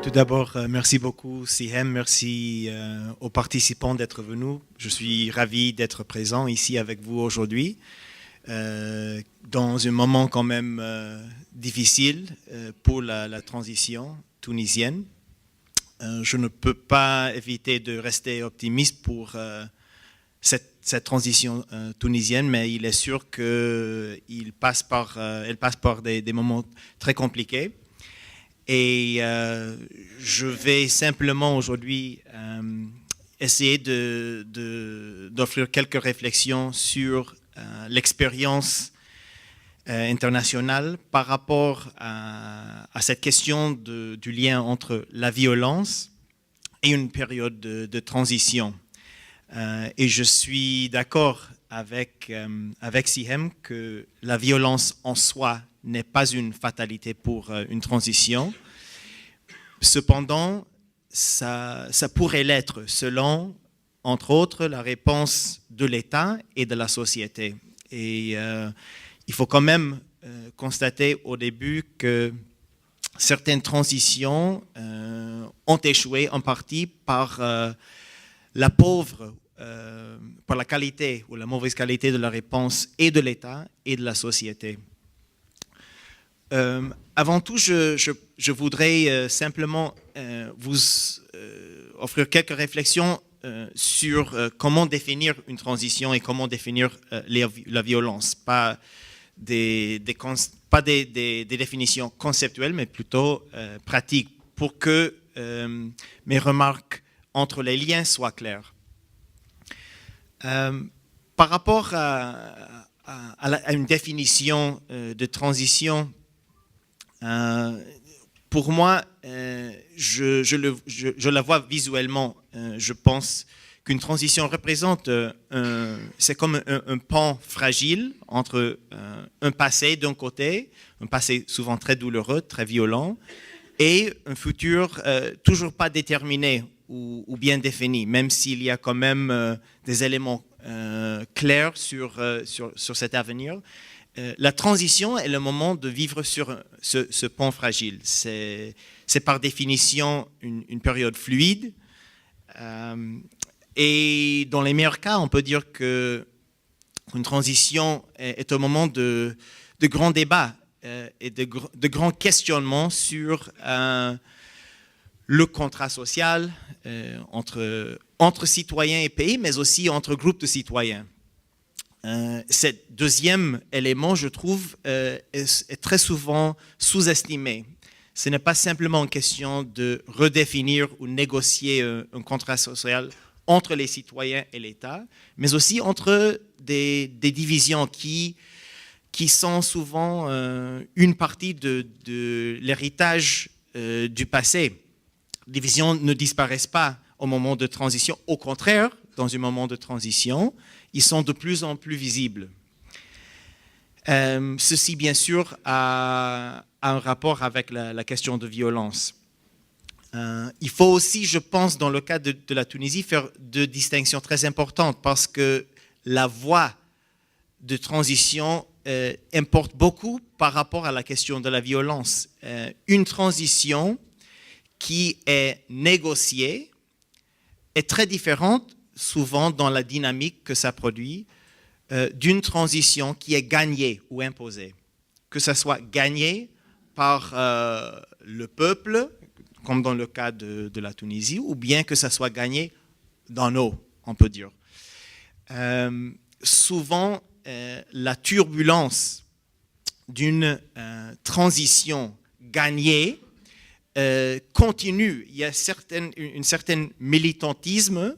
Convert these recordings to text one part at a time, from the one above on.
Tout d'abord, merci beaucoup, Sihem. Merci aux participants d'être venus. Je suis ravi d'être présent ici avec vous aujourd'hui, dans un moment quand même difficile pour la transition tunisienne. Je ne peux pas éviter de rester optimiste pour cette transition tunisienne, mais il est sûr qu'elle passe par des moments très compliqués. Et je vais simplement aujourd'hui essayer d'offrir quelques réflexions sur l'expérience internationale par rapport à cette question du lien entre la violence et une période de transition. Et je suis d'accord avec Sihem que la violence en soi n'est pas une fatalité pour une transition. Cependant, ça pourrait l'être selon, entre autres, la réponse de l'État et de la société. Et il faut quand même constater au début que certaines transitions ont échoué en partie par par la qualité ou la mauvaise qualité de la réponse et de l'État et de la société. Avant tout, je voudrais simplement vous offrir quelques réflexions sur comment définir une transition et comment définir la violence. Pas des définitions conceptuelles, mais plutôt pratiques, pour que mes remarques entre les liens soient claires. Par rapport à une définition de transition, pour moi, je la vois visuellement. Je pense qu'une transition représente, c'est comme un pan fragile entre un passé d'un côté, un passé souvent très douloureux, très violent, et un futur toujours pas déterminé ou bien défini, même s'il y a quand même des éléments clairs sur cet avenir. La transition est le moment de vivre sur ce pont fragile. C'est par définition une période fluide. Et dans les meilleurs cas, on peut dire qu'une transition est un moment de grands débats et de grands questionnements sur le contrat social entre citoyens et pays, mais aussi entre groupes de citoyens. Ce deuxième élément, je trouve, est très souvent sous-estimé. Ce n'est pas simplement une question de redéfinir ou négocier un contrat social entre les citoyens et l'État, mais aussi entre des divisions qui sont souvent une partie de l'héritage du passé. Les divisions ne disparaissent pas au moment de transition. Au contraire, dans un moment de transition, ils sont de plus en plus visibles. Ceci, bien sûr, a un rapport avec la question de violence. Il faut aussi, je pense, dans le cas de la Tunisie, faire deux distinctions très importantes parce que la voie de transition importe beaucoup par rapport à la question de la violence. Une transition qui est négociée est très différente souvent dans la dynamique que ça produit, d'une transition qui est gagnée ou imposée. Que ça soit gagné par le peuple, comme dans le cas de la Tunisie, ou bien que ça soit gagné d'en haut, on peut dire. Souvent, la turbulence d'une transition gagnée continue. Il y a un certain militantisme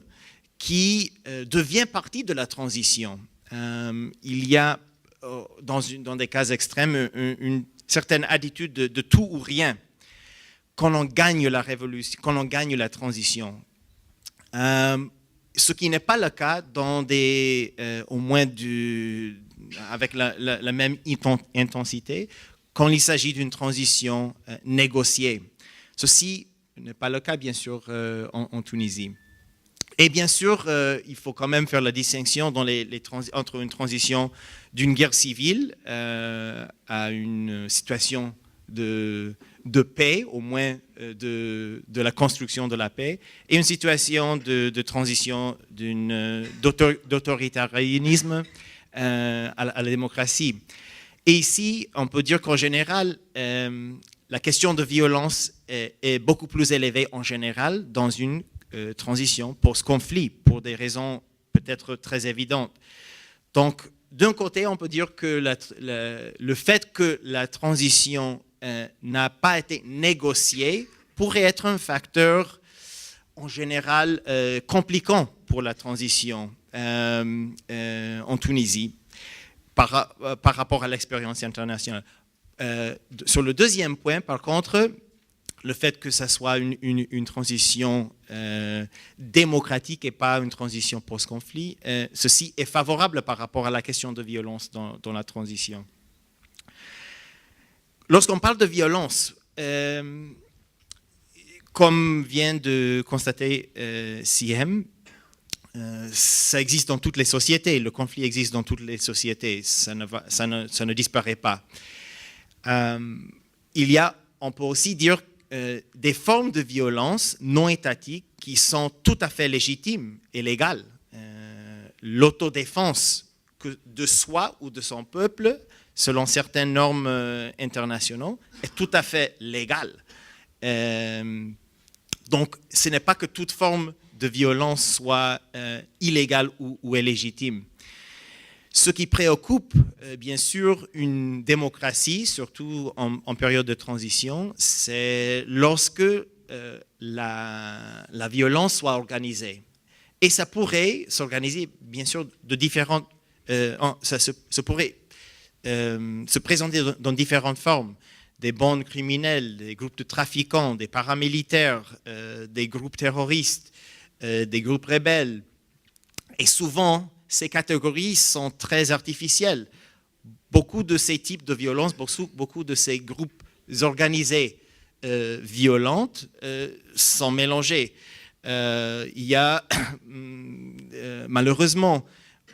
qui devient partie de la transition. Il y a, dans des cas extrêmes, une certaine attitude de tout ou rien quand on gagne la révolution, quand on gagne la transition. Ce qui n'est pas le cas dans au moins avec la même intensité quand il s'agit d'une transition négociée. Ceci n'est pas le cas, bien sûr, en Tunisie. Et bien sûr, il faut quand même faire la distinction entre une transition d'une guerre civile à une situation de de paix, au moins de la construction de la paix, et une situation de transition d'autoritarisme à la démocratie. Et ici, on peut dire qu'en général, la question de violence est beaucoup plus élevée en général dans une transition post-conflit, pour des raisons peut-être très évidentes. Donc, d'un côté, on peut dire que le fait que la transition n'a pas été négociée pourrait être un facteur, en général, compliquant pour la transition en Tunisie par rapport à l'expérience internationale. Sur le deuxième point, par contre, le fait que ça soit une transition démocratique et pas une transition post-conflit, ceci est favorable par rapport à la question de violence dans la transition. Lorsqu'on parle de violence, comme vient de constater Siem, ça existe dans toutes les sociétés, le conflit existe dans toutes les sociétés, ça ne disparaît pas. Il y a, on peut aussi dire, des formes de violence non étatiques qui sont tout à fait légitimes et légales. L'autodéfense de soi ou de son peuple, selon certaines normes internationales, est tout à fait légale. Donc, ce n'est pas que toute forme de violence soit illégale ou illégitime. Ce qui préoccupe, bien sûr, une démocratie, surtout en période de transition, c'est lorsque la violence soit organisée. Et ça pourrait s'organiser, bien sûr, de différentes... ça pourrait se présenter dans différentes formes. Des bandes criminelles, des groupes de trafiquants, des paramilitaires, des groupes terroristes, des groupes rebelles. Et souvent, ces catégories sont très artificielles. Beaucoup de ces types de violences, beaucoup de ces groupes organisés violentes sont mélangés. Il y a malheureusement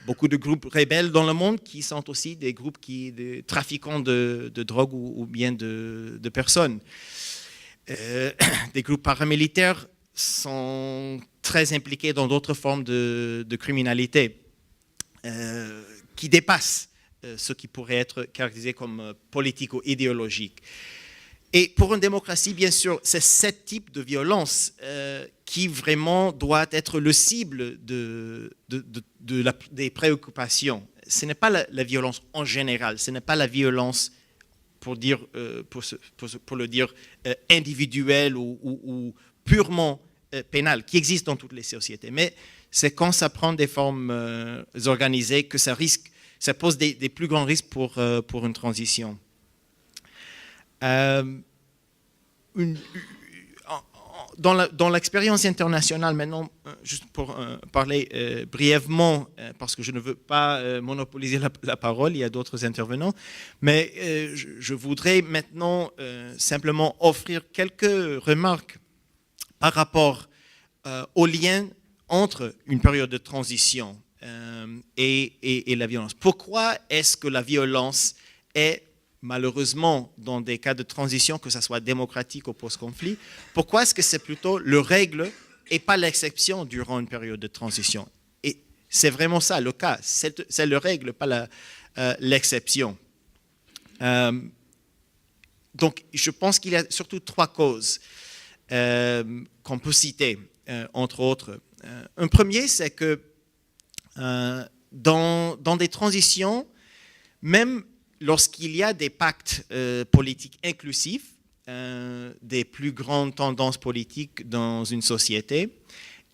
beaucoup de groupes rebelles dans le monde qui sont aussi des groupes de trafiquants de drogue ou bien de personnes. Des groupes paramilitaires sont très impliqués dans d'autres formes de criminalité qui dépassent ce qui pourrait être caractérisé comme politique ou idéologique. Et pour une démocratie, bien sûr, c'est ce type de violence qui vraiment doit être le cible des préoccupations. Ce n'est pas la violence en général, ce n'est pas la violence, pour le dire, individuelle ou purement pénale, qui existe dans toutes les sociétés. Mais c'est quand ça prend des formes organisées que ça pose des plus grands risques pour une transition. Dans l'expérience internationale, maintenant, juste pour parler brièvement, parce que je ne veux pas monopoliser la parole, il y a d'autres intervenants, mais je voudrais maintenant simplement offrir quelques remarques par rapport au lien entre une période de transition et la violence. Pourquoi est-ce que la violence est malheureusement, dans des cas de transition, que ce soit démocratique ou post-conflit, pourquoi est-ce que c'est plutôt le règle et pas l'exception durant une période de transition? Et c'est vraiment ça, le cas. C'est le règle, pas l'exception. Donc, je pense qu'il y a surtout trois causes qu'on peut citer, entre autres. Un premier, c'est que dans des transitions, même lorsqu'il y a des pactes politiques inclusifs, des plus grandes tendances politiques dans une société,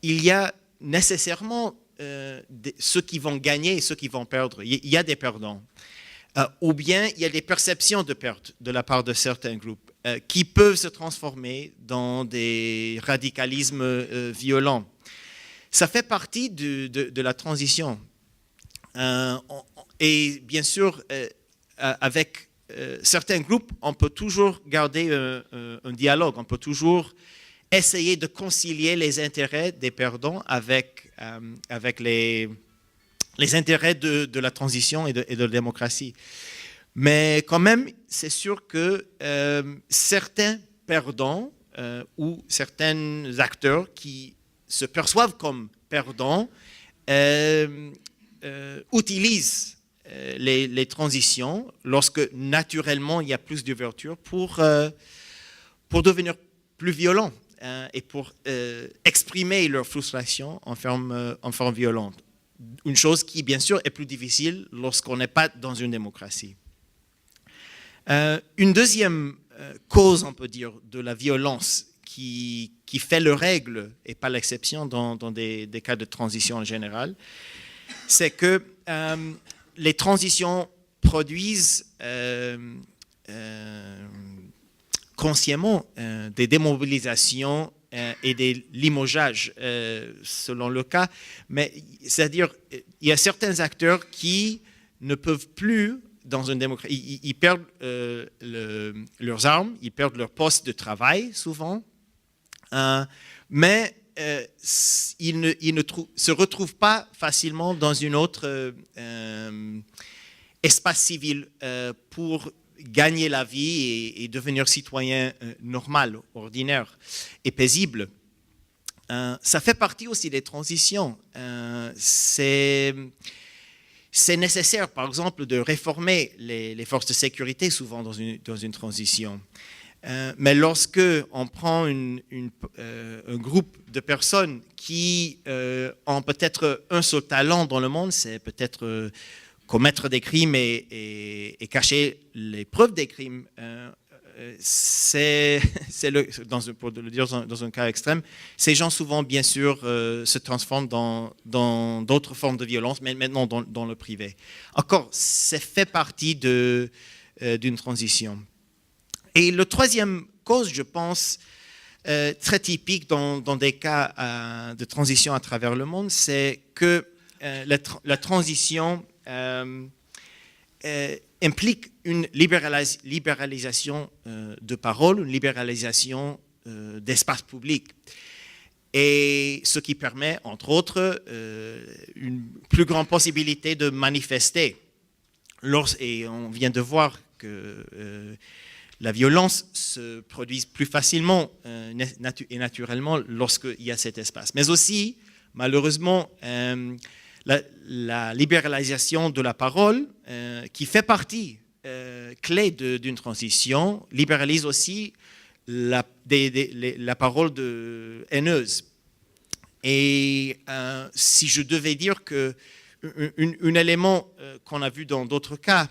il y a nécessairement ceux qui vont gagner et ceux qui vont perdre. Il y a des perdants. Ou bien il y a des perceptions de perte de la part de certains groupes qui peuvent se transformer dans des radicalismes violents. Ça fait partie de la transition. Et bien sûr, avec certains groupes, on peut toujours garder un dialogue, on peut toujours essayer de concilier les intérêts des perdants avec les intérêts de la transition et de la démocratie. Mais quand même, c'est sûr que certains perdants ou certains acteurs qui se perçoivent comme perdants utilisent les transitions lorsque naturellement il y a plus d'ouverture pour devenir plus violents et pour exprimer leur frustration en forme violente. Une chose qui, bien sûr, est plus difficile lorsqu'on n'est pas dans une démocratie. Une deuxième cause, on peut dire, de la violence qui fait le règle et pas l'exception dans des cas de transition en général, c'est que les transitions produisent consciemment des démobilisations et des limogeages selon le cas, mais c'est-à-dire il y a certains acteurs qui ne peuvent plus dans une démocratie, ils perdent leurs armes, ils perdent leur poste de travail souvent, mais ils ne se retrouvent pas facilement dans un autre espace civil pour gagner la vie et devenir citoyen normal, ordinaire et paisible. Ça fait partie aussi des transitions. C'est nécessaire, par exemple, de réformer les forces de sécurité souvent dans une transition. Mais lorsque on prend un groupe de personnes qui ont peut-être un seul talent dans le monde, c'est peut-être commettre des crimes et cacher les preuves des crimes, pour le dire dans un cas extrême, ces gens souvent, bien sûr, se transforment dans d'autres formes de violence, mais maintenant dans le privé. Encore, ça fait partie d'une transition. Et la troisième cause, je pense, très typique dans des cas de transition à travers le monde, c'est que la transition implique une libéralisation de parole, une libéralisation d'espace public. Et ce qui permet, entre autres, une plus grande possibilité de manifester. Et on vient de voir que la violence se produit plus facilement et naturellement lorsqu'il y a cet espace. Mais aussi, malheureusement, la libéralisation de la parole, qui fait partie clé d'une transition, libéralise aussi la parole haineuse. Et si je devais dire qu'un élément qu'on a vu dans d'autres cas,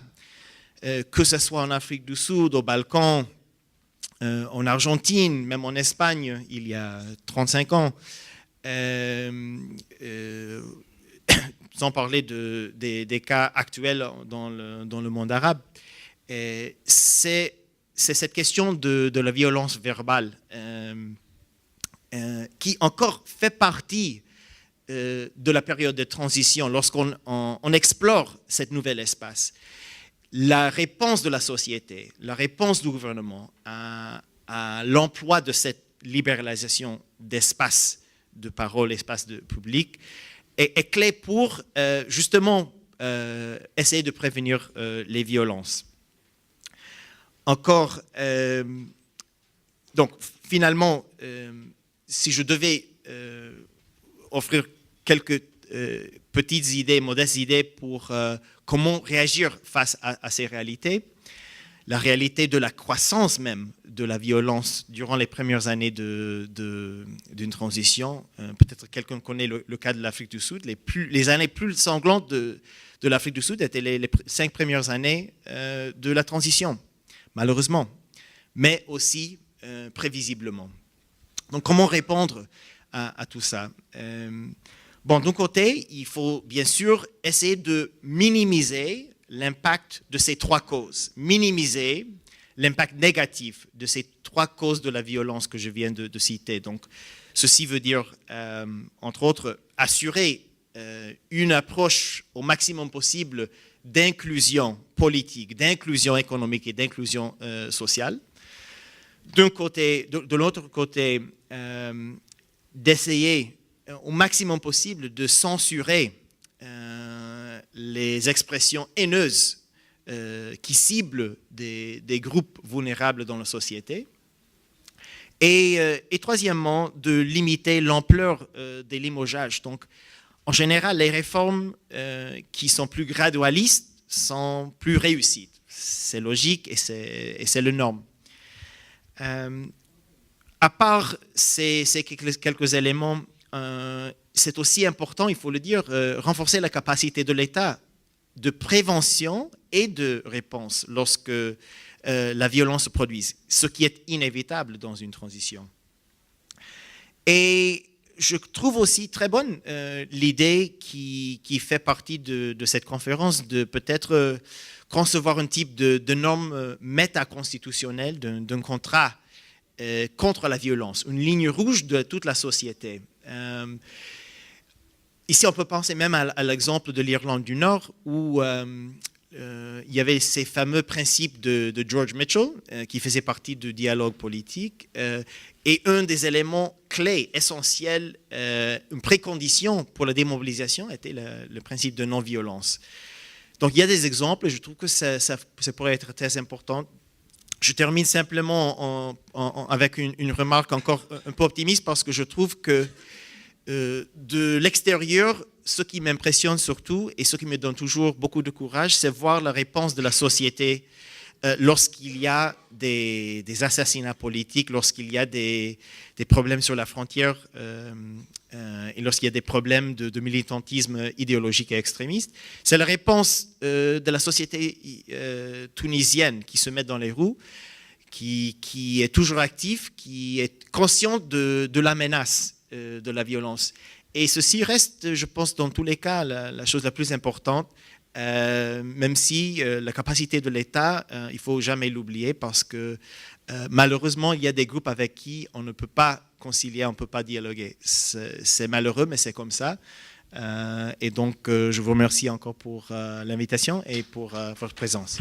que ce soit en Afrique du Sud, au Balkan, en Argentine, même en Espagne, il y a 35 ans, sans parler des cas actuels dans le monde arabe, c'est cette question de la violence verbale qui encore fait partie de la période de transition lorsqu'on explore cet nouvel espace. La réponse de la société, la réponse du gouvernement à l'emploi de cette libéralisation d'espace de parole, espace public, est clé pour justement essayer de prévenir les violences. Encore, donc finalement, si je devais offrir quelques petites idées, modestes idées pour comment réagir face à ces réalités, la réalité de la croissance même de la violence durant les premières années d'une transition. Peut-être quelqu'un connaît le cas de l'Afrique du Sud. Les années plus sanglantes de l'Afrique du Sud étaient les 5 premières années de la transition, malheureusement, mais aussi prévisiblement. Donc comment répondre à tout ça? Bon, d'un côté, il faut bien sûr essayer de minimiser l'impact de ces 3 causes, minimiser l'impact négatif de ces 3 causes de la violence que je viens de citer. Donc, ceci veut dire, entre autres, assurer une approche au maximum possible d'inclusion politique, d'inclusion économique et d'inclusion sociale. D'un côté, de l'autre côté, d'essayer au maximum possible de censurer les expressions haineuses qui ciblent des groupes vulnérables dans la société. Et troisièmement, de limiter l'ampleur des limogeages. Donc, en général, les réformes qui sont plus gradualistes sont plus réussies. C'est logique et c'est le norme. À part ces quelques éléments, c'est aussi important, il faut le dire, renforcer la capacité de l'État de prévention et de réponse lorsque la violence se produise, ce qui est inévitable dans une transition. Et je trouve aussi très bonne l'idée qui fait partie de cette conférence de peut-être concevoir un type de norme métaconstitutionnelle, d'un contrat contre la violence, une ligne rouge de toute la société. Ici, on peut penser même à l'exemple de l'Irlande du Nord, où il y avait ces fameux principes de George Mitchell, qui faisaient partie du dialogue politique. Et un des éléments clés, essentiels, une précondition pour la démobilisation était le principe de non-violence. Donc, il y a des exemples, et je trouve que ça pourrait être très important. Je termine simplement avec une remarque encore un peu optimiste, parce que je trouve que de l'extérieur, ce qui m'impressionne surtout et ce qui me donne toujours beaucoup de courage, c'est voir la réponse de la société lorsqu'il y a des assassinats politiques, lorsqu'il y a des problèmes sur la frontière et lorsqu'il y a des problèmes de militantisme idéologique et extrémiste. C'est la réponse de la société tunisienne qui se met dans les roues, qui est toujours active, qui est consciente de la menace de la violence. Et ceci reste, je pense, dans tous les cas, la chose la plus importante, même si la capacité de l'État, il ne faut jamais l'oublier, parce que malheureusement, il y a des groupes avec qui on ne peut pas concilier, on ne peut pas dialoguer. C'est malheureux, mais c'est comme ça. Et donc, je vous remercie encore pour l'invitation et pour votre présence.